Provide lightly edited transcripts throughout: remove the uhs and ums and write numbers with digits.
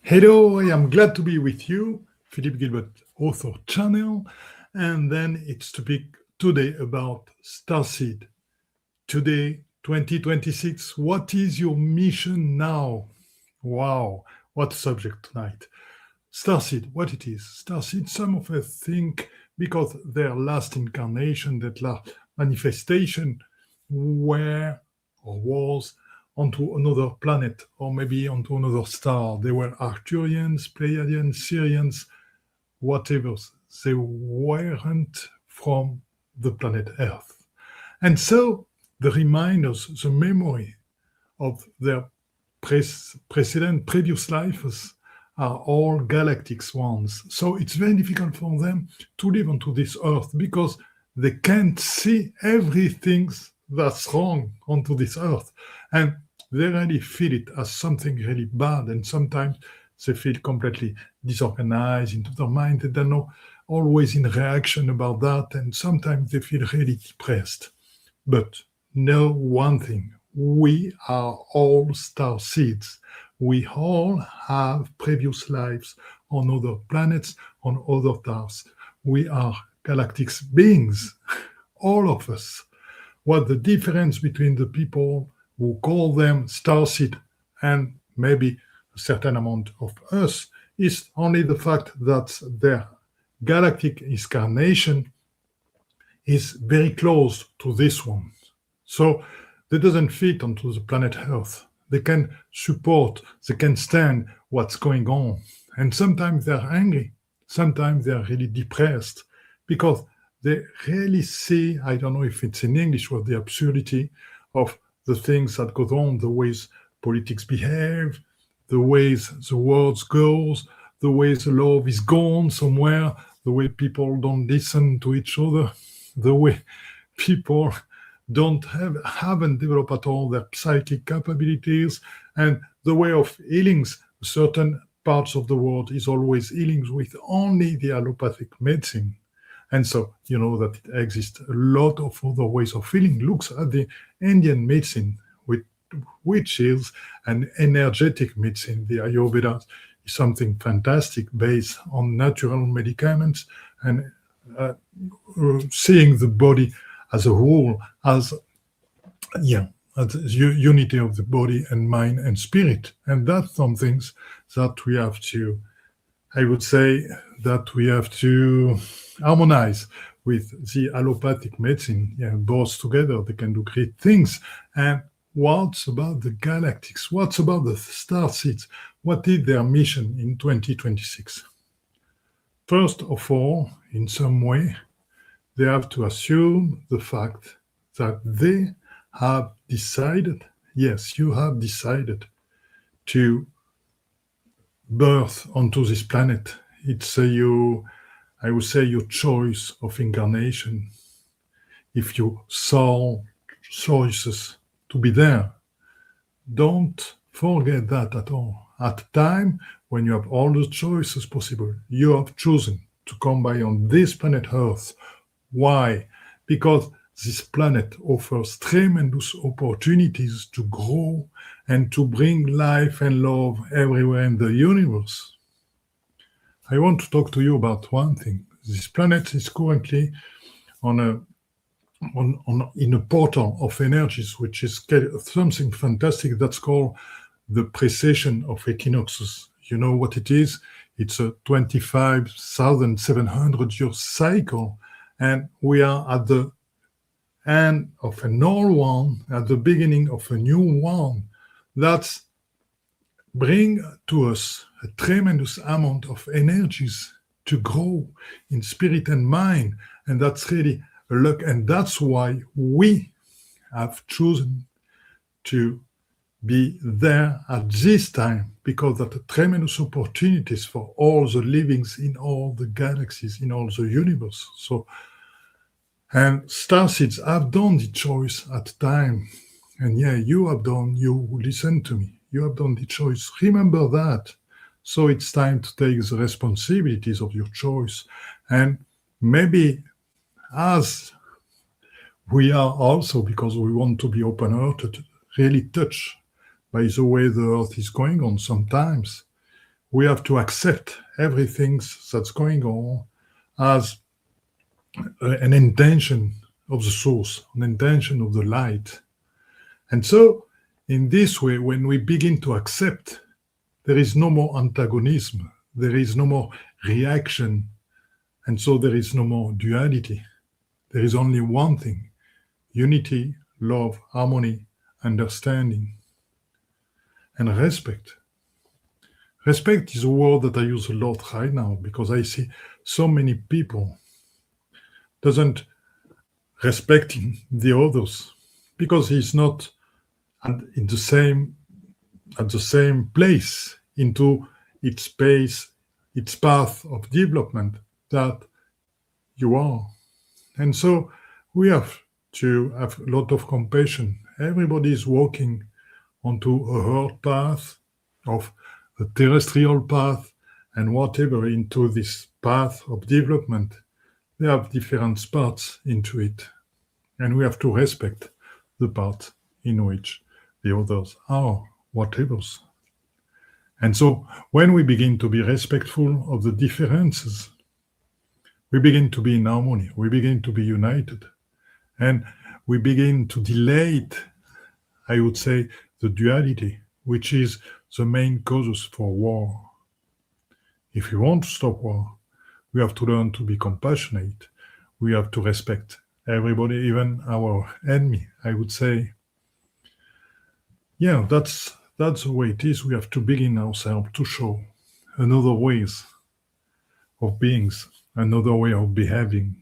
Hello, I am glad to be with you, Philippe Gilbert, author channel, and then it's to speak today about Starseed. Today, 2026, what is your mission now? Wow, what subject tonight. Starseed, what it is. Starseed, some of us think because their last incarnation, that last manifestation, were or was onto another planet or maybe onto another star. They were Arcturians, Pleiadians, Syrians, whatever. They weren't from the planet Earth. And so the reminders, the memory of their previous lives are all galactic ones. So it's very difficult for them to live onto this Earth because they can't see everything that's wrong onto this Earth. And they really feel it as something really bad. And sometimes they feel completely disorganized into their mind. They're not always in reaction about that. And sometimes they feel really depressed. But know one thing, we are all star seeds. We all have previous lives on other planets, on other stars. We are galactic beings, all of us. What the difference between the people who call them starseed and maybe a certain amount of us is only the fact that their galactic incarnation is very close to this one. So they doesn't fit onto the planet Earth. They can support, they can stand what's going on. And sometimes they're angry. Sometimes they're really depressed because they really see, I don't know if it's in English, or the absurdity of the things that go on, the ways politics behave, the ways the world goes, the ways the love is gone somewhere, the way people don't listen to each other, the way people haven't developed at all their psychic capabilities, and the way of healings. Certain parts of the world is always healing with only the allopathic medicine. And so, you know that it exists a lot of other ways of healing. Looks at the Indian medicine, which is an energetic medicine. The Ayurveda is something fantastic based on natural medicaments and seeing the body as a whole, as unity of the body and mind and spirit. And that's some things that we have to, I would say, that we have to harmonize with the allopathic medicine. Both together, they can do great things. And what's about the galactics? What's about the starseeds? What is their mission in 2026? First of all, in some way, they have to assume the fact that they have decided, yes, you have decided to birth onto this planet. It's I would say, your choice of incarnation. If you saw choices to be there, don't forget that at all. At the time when you have all the choices possible, you have chosen to come by on this planet Earth. Why? Because this planet offers tremendous opportunities to grow and to bring life and love everywhere in the universe. I want to talk to you about one thing. This planet is currently in a portal of energies, which is something fantastic that's called the precession of equinoxes. You know what it is? It's a 25,700 year cycle, and we are at the end of an old one, at the beginning of a new one. That's bring to us a tremendous amount of energies to grow in spirit and mind. And that's really a luck. And that's why we have chosen to be there at this time, because that are tremendous opportunities for all the livings in all the galaxies, in all the universe. So, and starseeds have done the choice at time. And you have done, you listen to me. You have done the choice. Remember that. So it's time to take the responsibilities of your choice. And maybe as we are also, because we want to be open-hearted, really touched by the way the Earth is going on sometimes, we have to accept everything that's going on as an intention of the source, an intention of the light. And so, in this way, when we begin to accept, there is no more antagonism, there is no more reaction, and so there is no more duality. There is only one thing: unity, love, harmony, understanding, and respect. Respect is a word that I use a lot right now because I see so many people doesn't respecting the others because he's not in at the same place into its space, its path of development that you are. And so we have to have a lot of compassion. Everybody is walking onto a earth path, of a terrestrial path, and whatever into this path of development. They have different parts into it. And we have to respect the part in which the others are, whatever's. And so when we begin to be respectful of the differences, we begin to be in harmony, we begin to be united, and we begin to delay, I would say, the duality, which is the main causes for war. If we want to stop war, we have to learn to be compassionate. We have to respect everybody, even our enemy. I would say, yeah, that's the way it is. We have to begin ourselves to show another ways of beings, another way of behaving.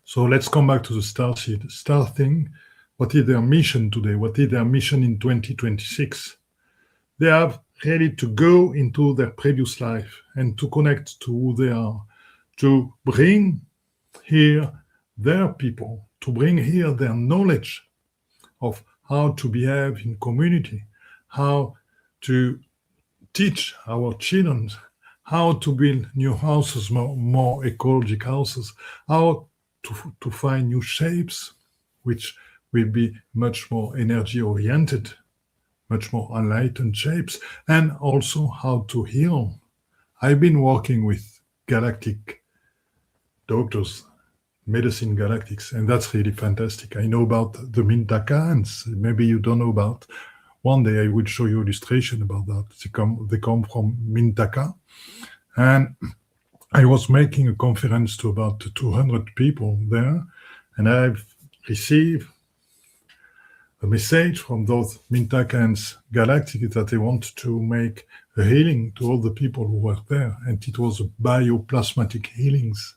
So let's come back to the Starseed. Starting, what is their mission today? What is their mission in 2026? They have really to go into their previous life and to connect to who they are, to bring here their people, to bring here their knowledge of how to behave in community, how to teach our children how to build new houses, more ecological houses, how to find new shapes, which will be much more energy oriented, much more enlightened shapes, and also how to heal. I've been working with galactic doctors, medicine galactics, and that's really fantastic. I know about the Mintacans. Maybe you don't know about. One day I will show you illustration about that. They come from Mintaka, and I was making a conference to about 200 people there, and I've received a message from those Mintakans Galactic that they want to make a healing to all the people who were there, and it was bioplasmatic healings.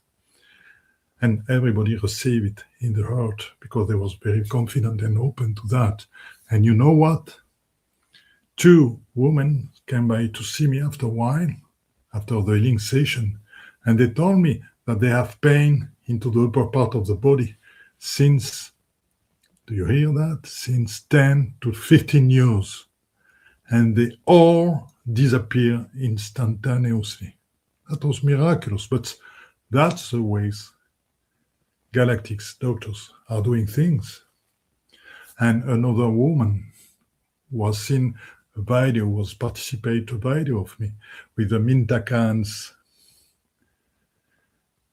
And everybody received it in the heart because they was very confident and open to that. And you know what? 2 women came by to see me after a while, after the healing session, and they told me that they have pain into the upper part of the body since, do you hear that? Since 10 to 15 years. And they all disappear instantaneously. That was miraculous, but that's the ways galactics doctors are doing things. And another woman was seen a video, was participate a video of me with the Mintakans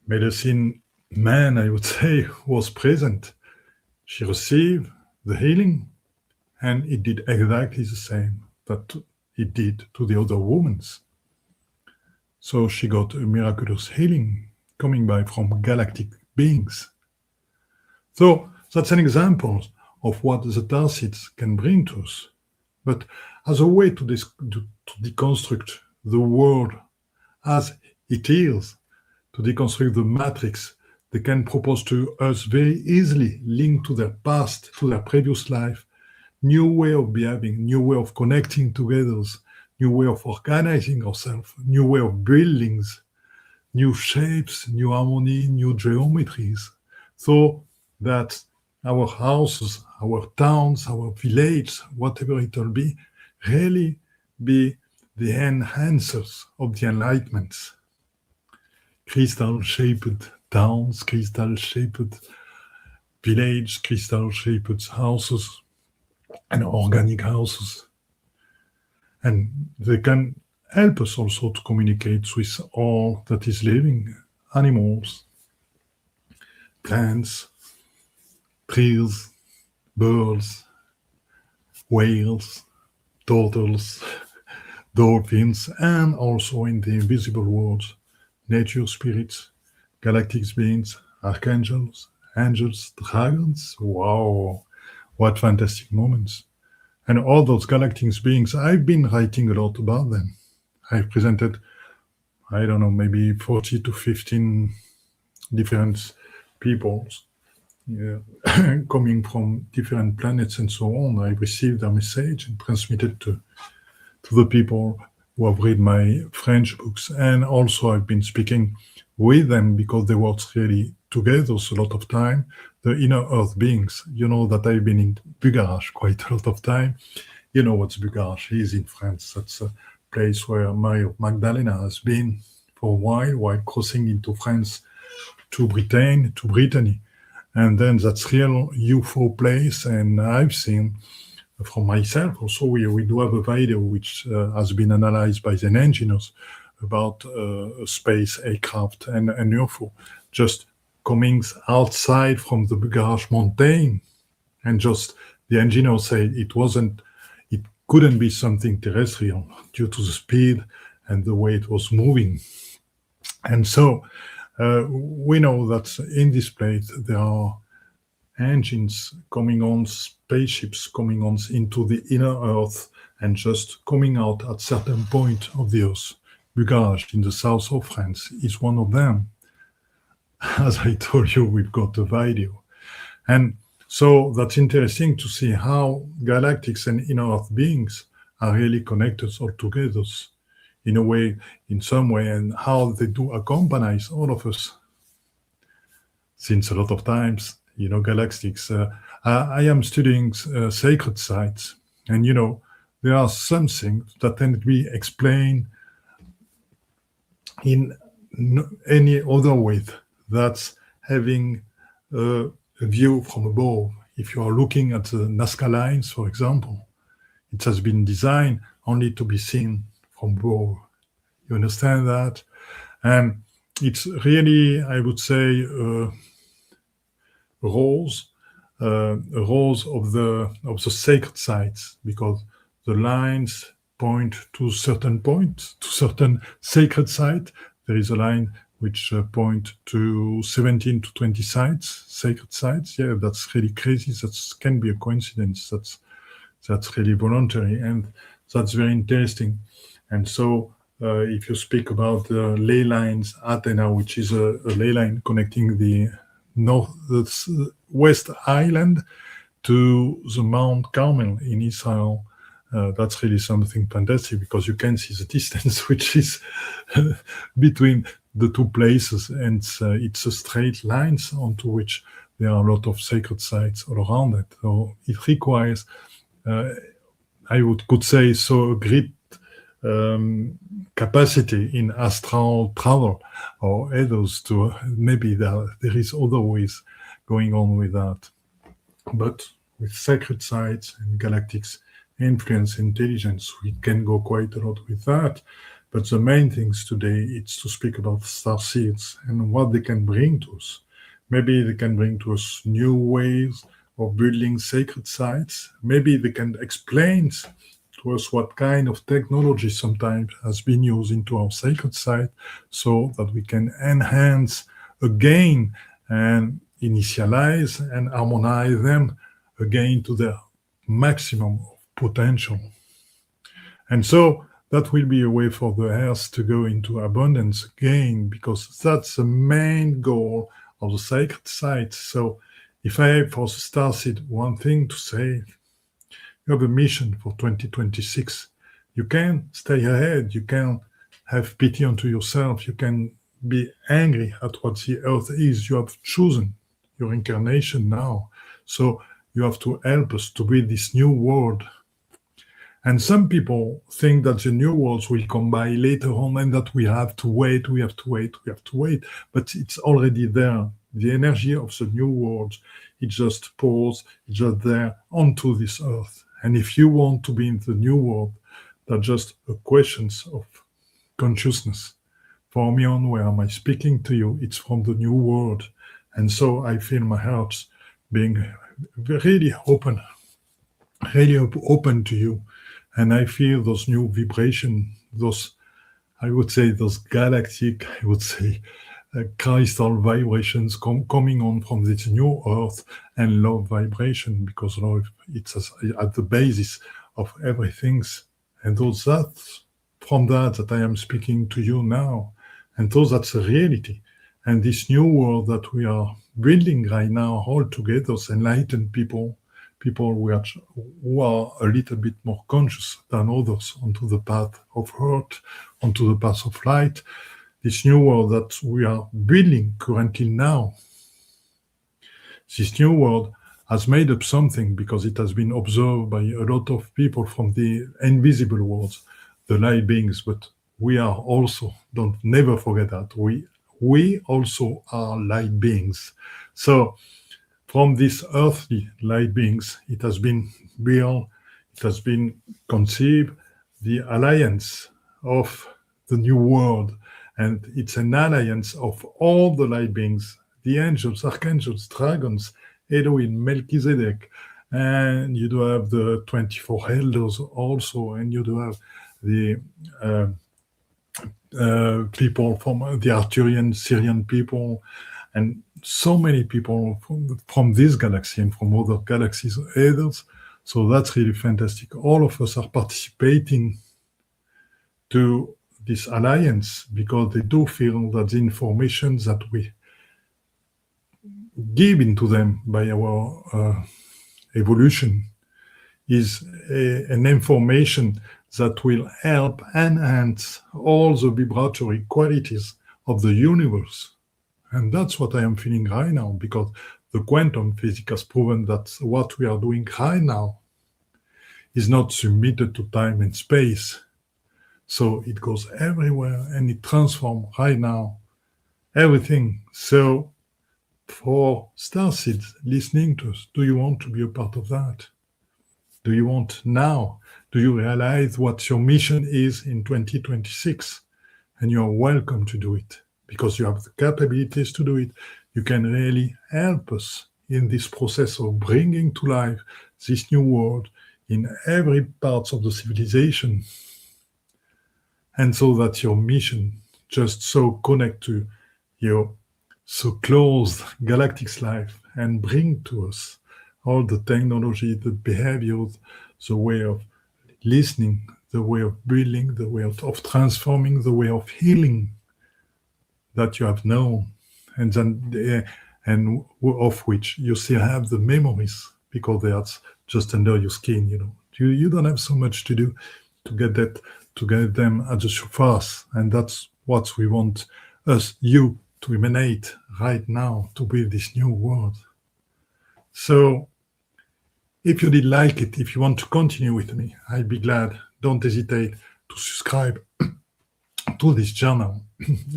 medicine man, I would say, was present. She received the healing, and it did exactly the same that it did to the other women. So she got a miraculous healing coming by from galactic beings. So that's an example of what the Starseeds can bring to us. But as a way to deconstruct the world as it is, to deconstruct the matrix, they can propose to us very easily, linked to their past, to their previous life, new way of behaving, new way of connecting together, new way of organizing ourselves, new way of buildings, new shapes, new harmony, new geometries, so that our houses, our towns, our village, whatever it will be, really be the enhancers of the enlightenment. Crystal-shaped towns, crystal-shaped village, crystal-shaped houses, and organic houses. And they can help us also to communicate with all that is living, animals, plants, trees, birds, whales, turtles, dolphins, and also in the invisible world, nature spirits, galactic beings, archangels, angels, dragons. Wow, what fantastic moments. And all those galactic beings, I've been writing a lot about them. I've presented, I don't know, maybe 40 to 15 different peoples, yeah, coming from different planets and so on. I received their message and transmitted to the people who have read my French books. And also, I've been speaking with them because they work really together a lot of time. The inner earth beings, you know that I've been in Bugarach quite a lot of time. You know what's Bugarach is in France. That's a place where Mary of Magdalena has been for a while crossing into France to Britain, to Brittany. And then that's real UFO place. And I've seen from myself also, we do have a video which has been analyzed by the engineers about a space aircraft and an UFO just coming outside from the Bugarach mountain. And just the engineer said it couldn't be something terrestrial due to the speed and the way it was moving. And so we know that in this place there are engines coming on, spaceships coming on into the inner Earth and just coming out at certain point of the Earth. Bugarach in the south of France is one of them. As I told you, we've got a video. And so that's interesting to see how galactics and inner Earth beings are really connected all together in a way, in some way, and how they do accompany all of us. Since a lot of times, galactics, I am studying sacred sites, and there are some things that can be explained in any other way. That's having a view from above. If you are looking at the Nazca lines, for example, it has been designed only to be seen from above. You understand that? And it's really, I would say, roles of the sacred sites, because the lines point to certain sacred site. There is a line which point to 17 to 20 sites, sacred sites. Yeah, that's really crazy. That can be a coincidence. That's really voluntary, and that's very interesting. And so if you speak about the ley lines, Athena, which is a ley line connecting the West Island to the Mount Carmel in Israel, that's really something fantastic, because you can see the distance which is between the two places, and it's a straight lines onto which there are a lot of sacred sites all around it. So it requires, I could say, so a great capacity in astral travel or others to maybe there is other ways going on with that. But with sacred sites and galactics influence intelligence, we can go quite a lot with that. But the main things today is to speak about starseeds and what they can bring to us. Maybe they can bring to us new ways of building sacred sites. Maybe they can explain to us what kind of technology sometimes has been used into our sacred site, so that we can enhance again and initialize and harmonize them again to their maximum potential. And so that will be a way for the earth to go into abundance again, because that's the main goal of the sacred site. So if I have for the Starseed one thing to say, you have a mission for 2026. You can stay ahead. You can have pity unto yourself. You can be angry at what the earth is. You have chosen your incarnation now. So you have to help us to build this new world. And some people think that the new worlds will come by later on and that we have to wait. But it's already there. The energy of the new world, it just pours, it's just there onto this earth. And if you want to be in the new world, They're just questions of consciousness. For me, on where am I speaking to you? It's from the new world. And so I feel my heart being really open, really open to you. And I feel those new vibration, those, I would say, those galactic, I would say, crystal vibrations coming on from this new earth, and love vibration, because love, it's at the basis of everything. And those that, from that I am speaking to you now. And so that's a reality. And this new world that we are building right now, all together, those enlightened people, people who are a little bit more conscious than others, onto the path of earth, onto the path of light, this new world that we are building currently now. This new world has made up something because it has been observed by a lot of people from the invisible worlds, the light beings, but we are also, don't never forget that, we also are light beings. So from these earthly light beings, it has been built, it has been conceived, the alliance of the new world. And it's an alliance of all the light beings, the angels, archangels, dragons, Elohim, Melchizedek. And you do have the 24 elders also, and you do have the people from the Arthurian, Syrian people, and so many people from this galaxy and from other galaxies, others. So that's really fantastic. All of us are participating to this alliance because they do feel that the information that we give into them by our evolution is an information that will help enhance all the vibratory qualities of the universe. And that's what I am feeling right now, because the quantum physics has proven that what we are doing right now is not submitted to time and space. So it goes everywhere and it transforms right now everything. So for Starseeds listening to us, do you want to be a part of that? Do you want now? Do you realize what your mission is in 2026? And you are welcome to do it because you have the capabilities to do it. You can really help us in this process of bringing to life this new world in every part of the civilization. And so that your mission just so connect to your so close galactic life and bring to us all the technology, the behaviors, the way of listening, the way of building, the way of transforming, the way of healing that you have known, and then and of which you still have the memories because that's just under your skin. You don't have so much to do to get them at the surface, and that's what we want you to emanate right now to build this new world. So if you did like it, if you want to continue with me, I'd be glad. Don't hesitate to subscribe to this channel.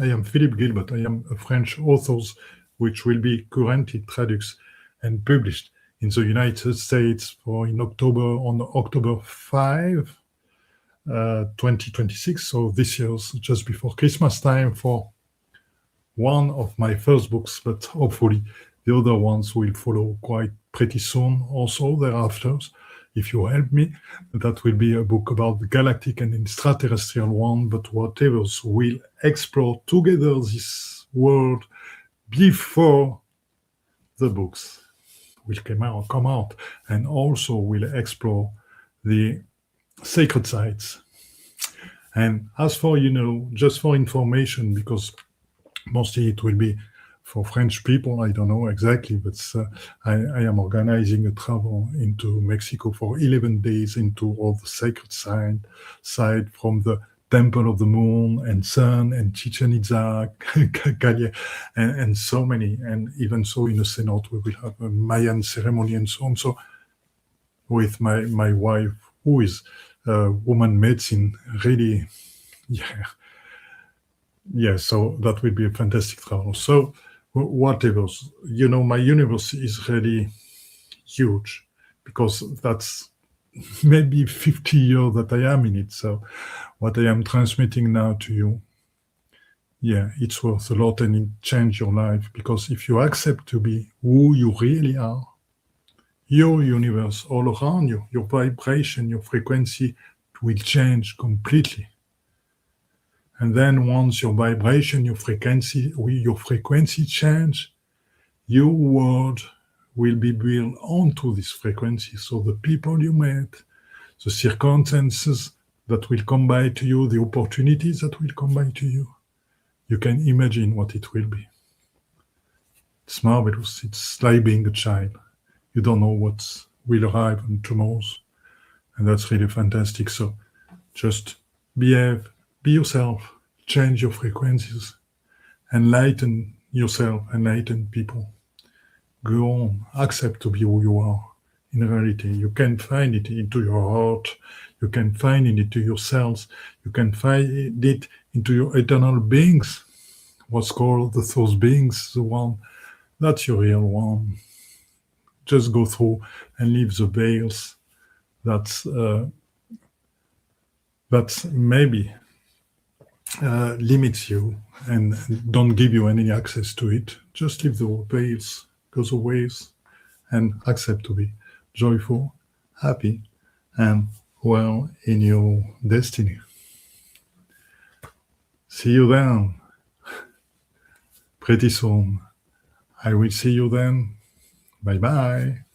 I am Philippe Gilbert. I am a French author, which will be currently traduced and published in the United States on October 5, 2026. So this year's just before Christmas time for one of my first books, but hopefully the other ones will follow quite pretty soon also thereafter. If you help me, that will be a book about the galactic and extraterrestrial one, but whatever, we'll explore together this world before the books will come out, and also we'll explore the sacred sites. And as for, just for information, because mostly it will be for French people, I don't know exactly, but I am organizing a travel into Mexico for 11 days into all the sacred side from the Temple of the Moon and Sun and Chichen Itza, Cali, and so many. And even so, in the Senate, we will have a Mayan ceremony and so on. So with my wife, who is woman medicine, really, yeah, so that will be a fantastic travel. So whatever, my universe is really huge because that's maybe 50 years that I am in it. So what I am transmitting now to you, yeah, it's worth a lot and it changes your life, because if you accept to be who you really are, your universe all around you, your vibration, your frequency will change completely. And then once your vibration, your frequency change, your world will be built onto this frequency. So the people you met, the circumstances that will come by to you, the opportunities that will come by to you, you can imagine what it will be. It's marvelous. It's like being a child. You don't know what will arrive on tomorrow. And that's really fantastic. So just behave, be yourself, change your frequencies, enlighten yourself, enlighten people. Go on, accept to be who you are. In reality, you can find it into your heart, you can find it into your cells, you can find it into your eternal beings, what's called the source beings, the one, that's your real one. Just go through and leave the veils that maybe limits you and don't give you any access to it. Just leave the veils, go the ways, and accept to be joyful, happy, and well in your destiny. See you then, pretty soon. I will see you then. Bye bye.